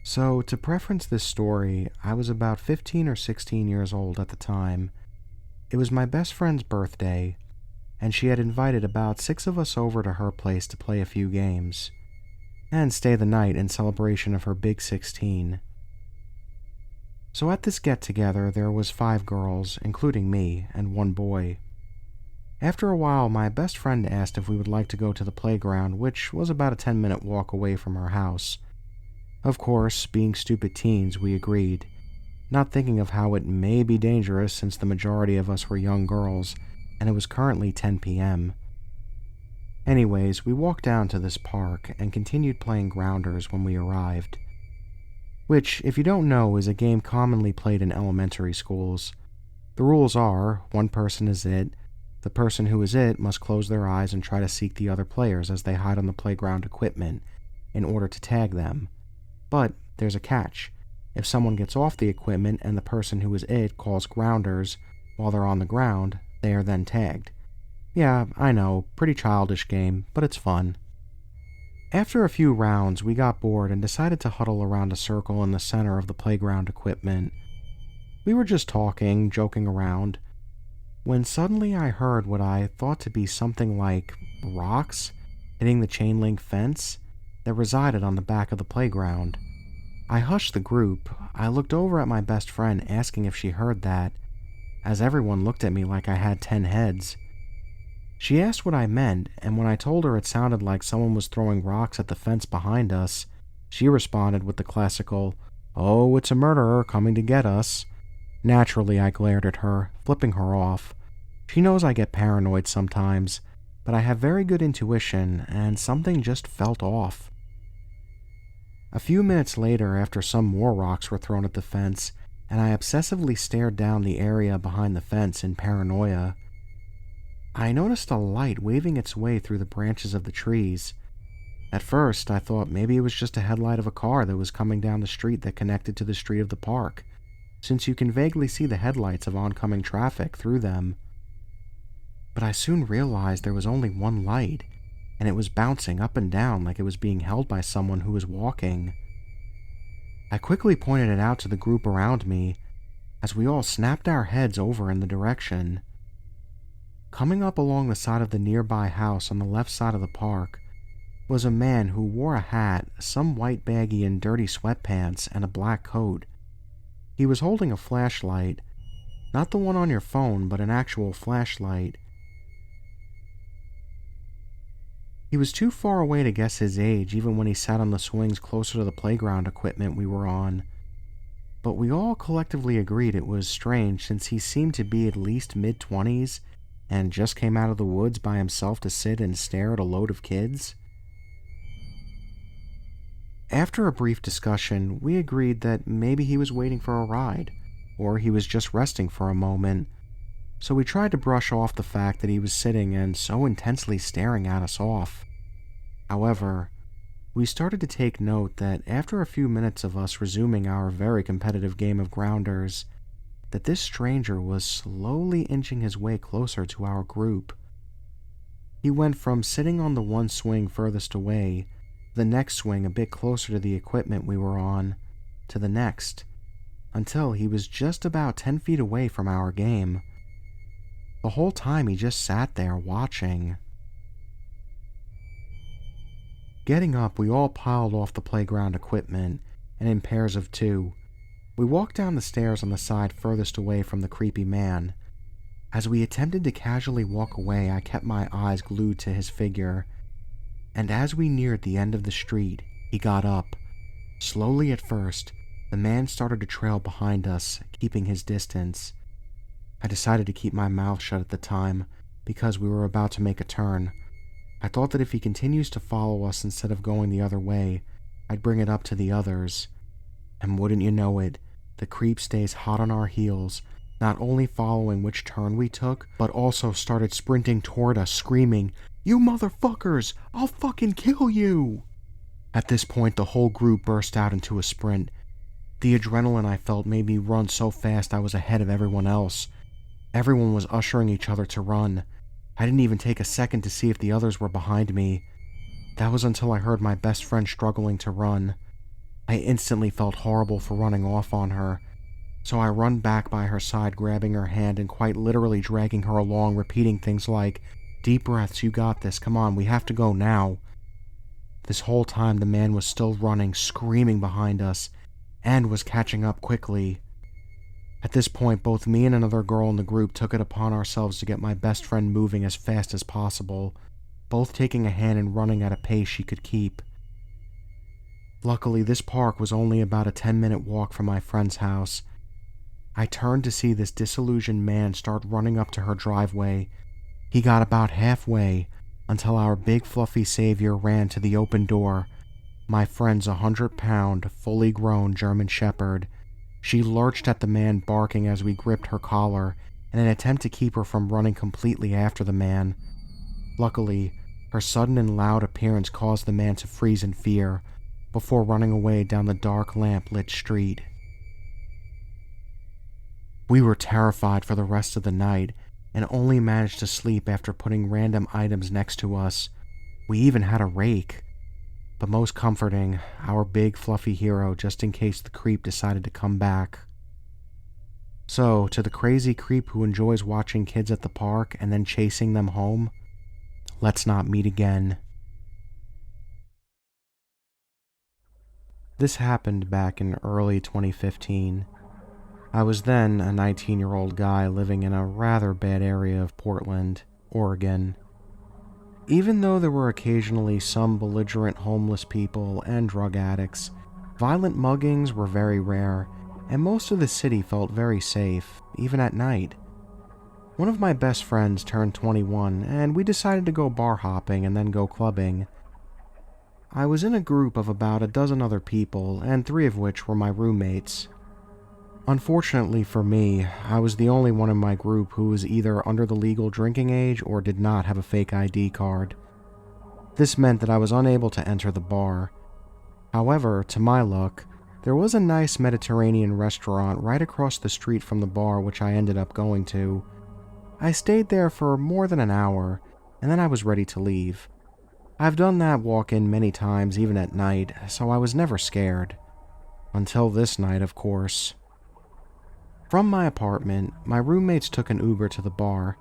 So, to preference this story, I was about 15 or 16 years old at the time. It was my best friend's birthday, and she had invited about 6 of us over to her place to play a few games, and stay the night in celebration of her big 16. So at this get-together, there was 5 girls, including me, and 1 boy. After a while, my best friend asked if we would like to go to the playground, which was about a 10-minute walk away from our house. Of course, being stupid teens, we agreed, not thinking of how it may be dangerous since the majority of us were young girls, and it was currently 10 p.m. Anyways, we walked down to this park and continued playing grounders when we arrived, which, if you don't know, is a game commonly played in elementary schools. The rules are, one person is it, the person who is it must close their eyes and try to seek the other players as they hide on the playground equipment in order to tag them. But there's a catch. If someone gets off the equipment and the person who is it calls grounders while they're on the ground, they are then tagged. Yeah, I know, pretty childish game, but it's fun. After a few rounds, we got bored and decided to huddle around a circle in the center of the playground equipment. We were just talking, joking around, when suddenly I heard what I thought to be something like rocks hitting the chain link fence that resided on the back of the playground. I hushed the group. I looked over at my best friend asking if she heard that, as everyone looked at me like I had 10 heads. She asked what I meant, and when I told her it sounded like someone was throwing rocks at the fence behind us, she responded with the classical, "Oh, it's a murderer coming to get us." Naturally, I glared at her, flipping her off. She knows I get paranoid sometimes, but I have very good intuition, and something just felt off. A few minutes later, after some more rocks were thrown at the fence, and I obsessively stared down the area behind the fence in paranoia, I noticed a light waving its way through the branches of the trees. At first, I thought maybe it was just a headlight of a car that was coming down the street that connected to the street of the park, since you can vaguely see the headlights of oncoming traffic through them. But I soon realized there was only one light, and it was bouncing up and down like it was being held by someone who was walking. I quickly pointed it out to the group around me, as we all snapped our heads over in the direction. Coming up along the side of the nearby house on the left side of the park was a man who wore a hat, some white baggy and dirty sweatpants, and a black coat. He was holding a flashlight, not the one on your phone, but an actual flashlight. He was too far away to guess his age even when he sat on the swings closer to the playground equipment we were on. But we all collectively agreed it was strange since he seemed to be at least mid-20s and just came out of the woods by himself to sit and stare at a load of kids. After a brief discussion, we agreed that maybe he was waiting for a ride, or he was just resting for a moment, so we tried to brush off the fact that he was sitting and so intensely staring at us off. However, we started to take note that after a few minutes of us resuming our very competitive game of grounders, that this stranger was slowly inching his way closer to our group. He went from sitting on the one swing furthest away, the next swing a bit closer to the equipment we were on, to the next, until he was just about 10 feet away from our game. The whole time he just sat there watching. Getting up, we all piled off the playground equipment, and in pairs of 2, we walked down the stairs on the side furthest away from the creepy man. As we attempted to casually walk away, I kept my eyes glued to his figure, and as we neared the end of the street, he got up. Slowly at first, the man started to trail behind us, keeping his distance. I decided to keep my mouth shut at the time, because we were about to make a turn. I thought that if he continues to follow us instead of going the other way, I'd bring it up to the others. And wouldn't you know it, the creep stays hot on our heels, not only following which turn we took, but also started sprinting toward us, screaming, "You motherfuckers! I'll fucking kill you!" At this point, the whole group burst out into a sprint. The adrenaline I felt made me run so fast I was ahead of everyone else. Everyone was ushering each other to run. I didn't even take a second to see if the others were behind me. That was until I heard my best friend struggling to run. I instantly felt horrible for running off on her, so I run back by her side, grabbing her hand and quite literally dragging her along, repeating things like, "Deep breaths, you got this, come on, we have to go now." This whole time the man was still running, screaming behind us, and was catching up quickly. At this point, both me and another girl in the group took it upon ourselves to get my best friend moving as fast as possible, both taking a hand and running at a pace she could keep. Luckily, this park was only about a 10-minute walk from my friend's house. I turned to see this disillusioned man start running up to her driveway. He got about halfway until our big fluffy savior ran to the open door. My friend's 100-pound, fully grown German Shepherd. She lurched at the man, barking as we gripped her collar in an attempt to keep her from running completely after the man. Luckily, her sudden and loud appearance caused the man to freeze in fear before running away down the dark lamp-lit street. We were terrified for the rest of the night and only managed to sleep after putting random items next to us. We even had a rake. But most comforting, our big fluffy hero, just in case the creep decided to come back. So, to the crazy creep who enjoys watching kids at the park and then chasing them home, let's not meet again. This happened back in early 2015. I was then a 19-year-old guy living in a rather bad area of Portland, Oregon. Even though there were occasionally some belligerent homeless people and drug addicts, violent muggings were very rare, and most of the city felt very safe, even at night. One of my best friends turned 21, and we decided to go bar hopping and then go clubbing. I was in a group of about a dozen other people, and 3 of which were my roommates. Unfortunately for me, I was the only one in my group who was either under the legal drinking age or did not have a fake ID card. This meant that I was unable to enter the bar. However, to my luck, there was a nice Mediterranean restaurant right across the street from the bar, which I ended up going to. I stayed there for more than an hour, and then I was ready to leave. I've done that walk-in many times, even at night, so I was never scared. Until this night, of course. From my apartment, my roommates took an Uber to the bar.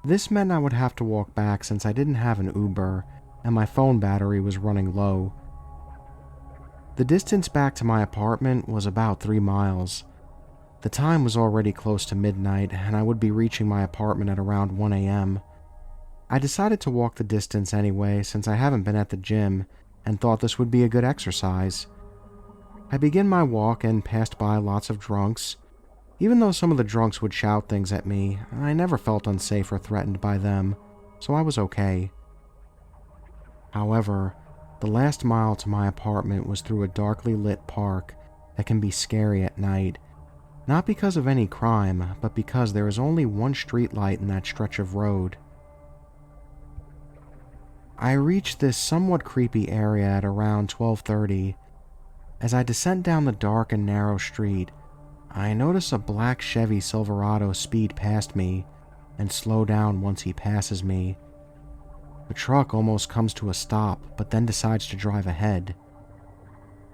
This meant I would have to walk back since I didn't have an Uber, and my phone battery was running low. The distance back to my apartment was about 3 miles. The time was already close to midnight, and I would be reaching my apartment at around 1 a.m. I decided to walk the distance anyway, since I haven't been at the gym, and thought this would be a good exercise. I began my walk and passed by lots of drunks. Even though some of the drunks would shout things at me, I never felt unsafe or threatened by them, so I was okay. However, the last mile to my apartment was through a darkly lit park that can be scary at night, not because of any crime, but because there is only one street light in that stretch of road. I reached this somewhat creepy area at around 12:30. As I descend down the dark and narrow street, I notice a black Chevy Silverado speed past me and slow down once he passes me. The truck almost comes to a stop, but then decides to drive ahead.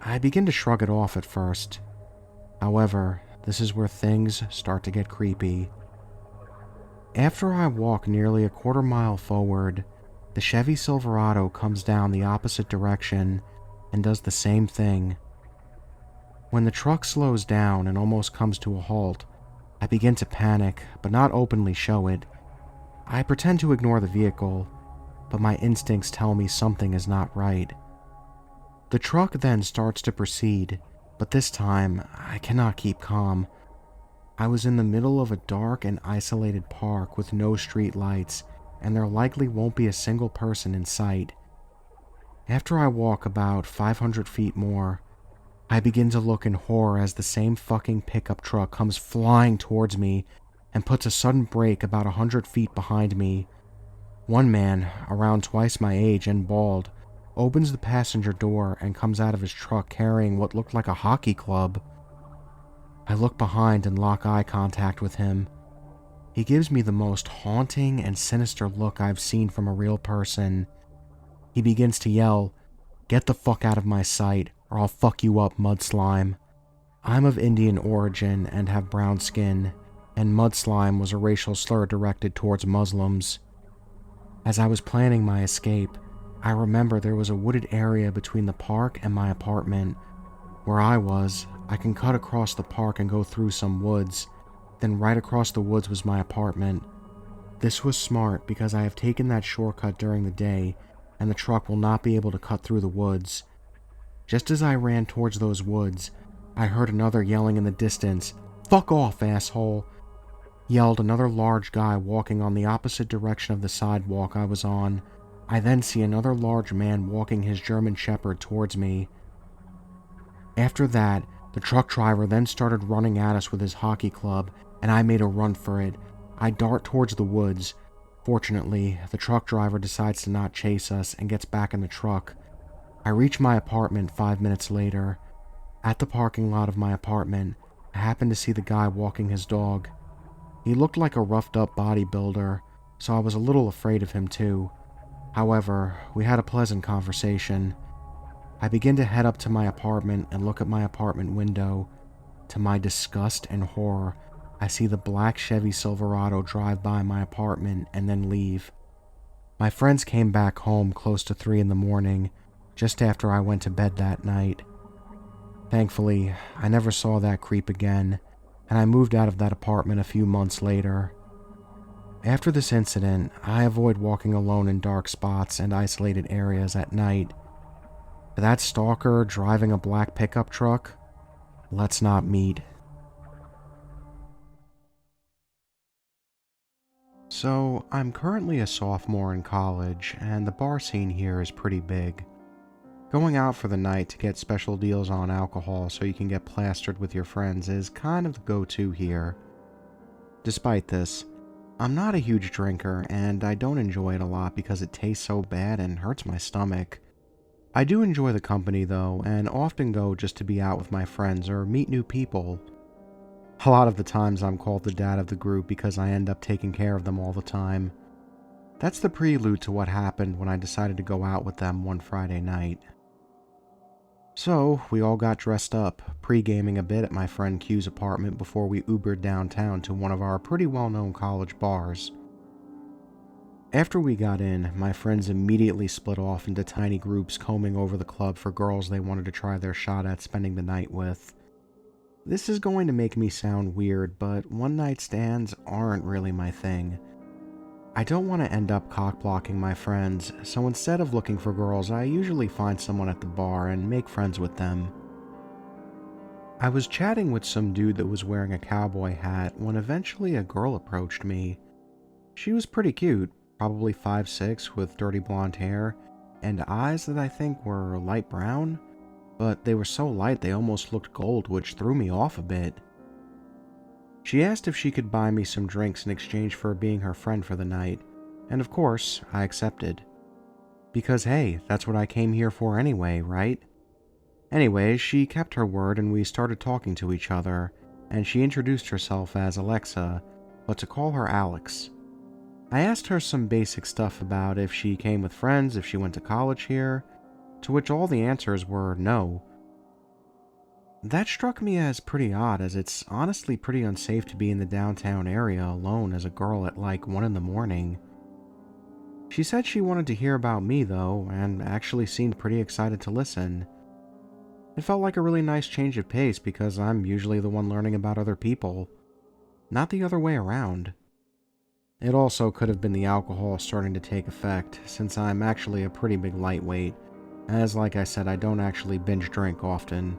I begin to shrug it off at first. However, this is where things start to get creepy. After I walk nearly a quarter mile forward, the Chevy Silverado comes down the opposite direction and does the same thing. When the truck slows down and almost comes to a halt, I begin to panic, but not openly show it. I pretend to ignore the vehicle, but my instincts tell me something is not right. The truck then starts to proceed, but this time I cannot keep calm. I was in the middle of a dark and isolated park with no street lights, and there likely won't be a single person in sight. After I walk about 500 feet more, I begin to look in horror as the same fucking pickup truck comes flying towards me and puts a sudden brake about 100 feet behind me. One man, around twice my age and bald, opens the passenger door and comes out of his truck carrying what looked like a hockey club. I look behind and lock eye contact with him. He gives me the most haunting and sinister look I've seen from a real person. He begins to yell, "Get the fuck out of my sight," or I'll fuck you up, mud slime. I'm of Indian origin and have brown skin, and mud slime was a racial slur directed towards Muslims. As I was planning my escape, I remember there was a wooded area between the park and my apartment. Where I was, I can cut across the park and go through some woods. Then right across the woods was my apartment. This was smart because I have taken that shortcut during the day, and the truck will not be able to cut through the woods. Just as I ran towards those woods, I heard another yelling in the distance. "Fuck off, asshole!" Yelled another large guy walking on the opposite direction of the sidewalk I was on. I then see another large man walking his German Shepherd towards me. After that, the truck driver then started running at us with his hockey club, and I made a run for it. I dart towards the woods. Fortunately, the truck driver decides to not chase us and gets back in the truck. I reach my apartment 5 minutes later. At the parking lot of my apartment, I happened to see the guy walking his dog. He looked like a roughed-up bodybuilder, so I was a little afraid of him too. However, we had a pleasant conversation. I begin to head up to my apartment and look at my apartment window. To my disgust and horror, I see the black Chevy Silverado drive by my apartment and then leave. My friends came back home close to 3 in the morning, just after I went to bed that night. Thankfully, I never saw that creep again, and I moved out of that apartment a few months later. After this incident, I avoid walking alone in dark spots and isolated areas at night. That stalker driving a black pickup truck, let's not meet. So, I'm currently a sophomore in college, and the bar scene here is pretty big. Going out for the night to get special deals on alcohol so you can get plastered with your friends is kind of the go-to here. Despite this, I'm not a huge drinker, and I don't enjoy it a lot because it tastes so bad and hurts my stomach. I do enjoy the company though, and often go just to be out with my friends or meet new people. A lot of the times I'm called the dad of the group because I end up taking care of them all the time. That's the prelude to what happened when I decided to go out with them one Friday night. So, we all got dressed up, pre-gaming a bit at my friend Q's apartment before we Ubered downtown to one of our pretty well-known college bars. After we got in, my friends immediately split off into tiny groups combing over the club for girls they wanted to try their shot at spending the night with. This is going to make me sound weird, but one-night stands aren't really my thing. I don't want to end up cock-blocking my friends, so instead of looking for girls, I usually find someone at the bar and make friends with them. I was chatting with some dude that was wearing a cowboy hat when eventually a girl approached me. She was pretty cute, probably 5'6" with dirty blonde hair, and eyes that I think were light brown, but they were so light they almost looked gold, which threw me off a bit. She asked if she could buy me some drinks in exchange for being her friend for the night, and of course, I accepted. Because hey, that's what I came here for anyway, right? Anyways, she kept her word and we started talking to each other, and she introduced herself as Alexa, but to call her Alex. I asked her some basic stuff about if she came with friends, if she went to college here, to which all the answers were no. That struck me as pretty odd, as it's honestly pretty unsafe to be in the downtown area alone as a girl at like 1 in the morning. She said she wanted to hear about me though, and actually seemed pretty excited to listen. It felt like a really nice change of pace because I'm usually the one learning about other people, not the other way around. It also could have been the alcohol starting to take effect, since I'm actually a pretty big lightweight, as like I said, I don't actually binge drink often.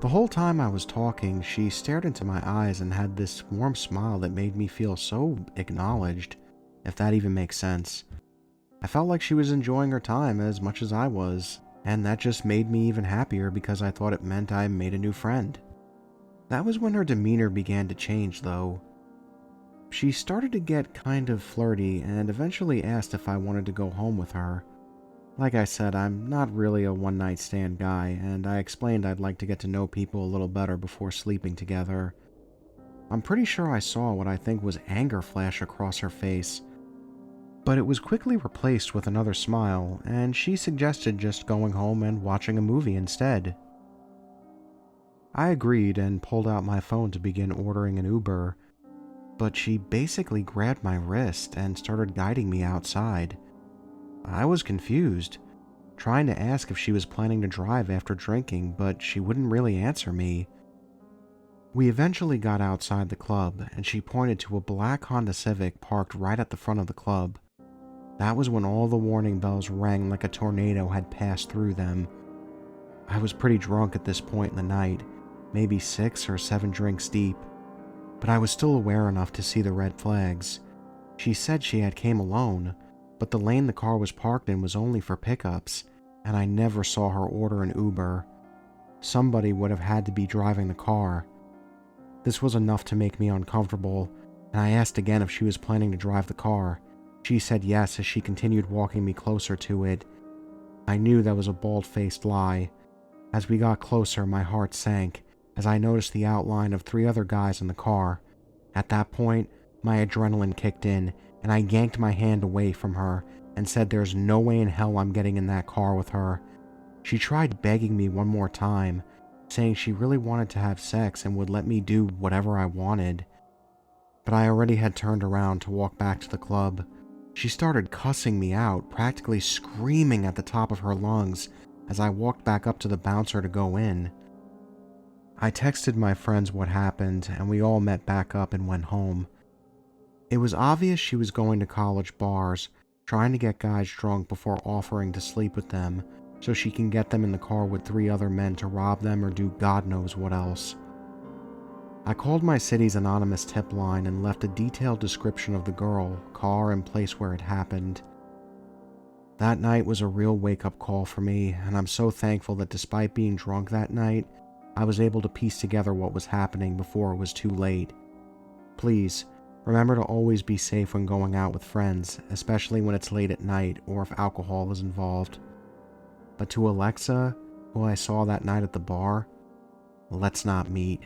The whole time I was talking, she stared into my eyes and had this warm smile that made me feel so acknowledged, if that even makes sense. I felt like she was enjoying her time as much as I was, and that just made me even happier because I thought it meant I made a new friend. That was when her demeanor began to change though. She started to get kind of flirty and eventually asked if I wanted to go home with her. Like I said, I'm not really a one-night stand guy, and I explained I'd like to get to know people a little better before sleeping together. I'm pretty sure I saw what I think was anger flash across her face. But it was quickly replaced with another smile, and she suggested just going home and watching a movie instead. I agreed and pulled out my phone to begin ordering an Uber, but she basically grabbed my wrist and started guiding me outside. I was confused, trying to ask if she was planning to drive after drinking, but she wouldn't really answer me. We eventually got outside the club, and she pointed to a black Honda Civic parked right at the front of the club. That was when all the warning bells rang like a tornado had passed through them. I was pretty drunk at this point in the night, maybe 6 or 7 drinks deep, but I was still aware enough to see the red flags. She said she had came alone, but the lane the car was parked in was only for pickups, and I never saw her order an Uber. Somebody would have had to be driving the car. This was enough to make me uncomfortable, and I asked again if she was planning to drive the car. She said yes as she continued walking me closer to it. I knew that was a bald-faced lie. As we got closer, my heart sank as I noticed the outline of 3 other guys in the car. At that point, my adrenaline kicked in, and I yanked my hand away from her and said there's no way in hell I'm getting in that car with her. She tried begging me one more time, saying she really wanted to have sex and would let me do whatever I wanted. But I already had turned around to walk back to the club. She started cussing me out, practically screaming at the top of her lungs as I walked back up to the bouncer to go in. I texted my friends what happened, and we all met back up and went home. It was obvious she was going to college bars, trying to get guys drunk before offering to sleep with them, so she can get them in the car with 3 other men to rob them or do God knows what else. I called my city's anonymous tip line and left a detailed description of the girl, car, and place where it happened. That night was a real wake-up call for me, and I'm so thankful that despite being drunk that night, I was able to piece together what was happening before it was too late. Please, remember to always be safe when going out with friends, especially when it's late at night or if alcohol is involved. But to Alexa, who I saw that night at the bar, let's not meet.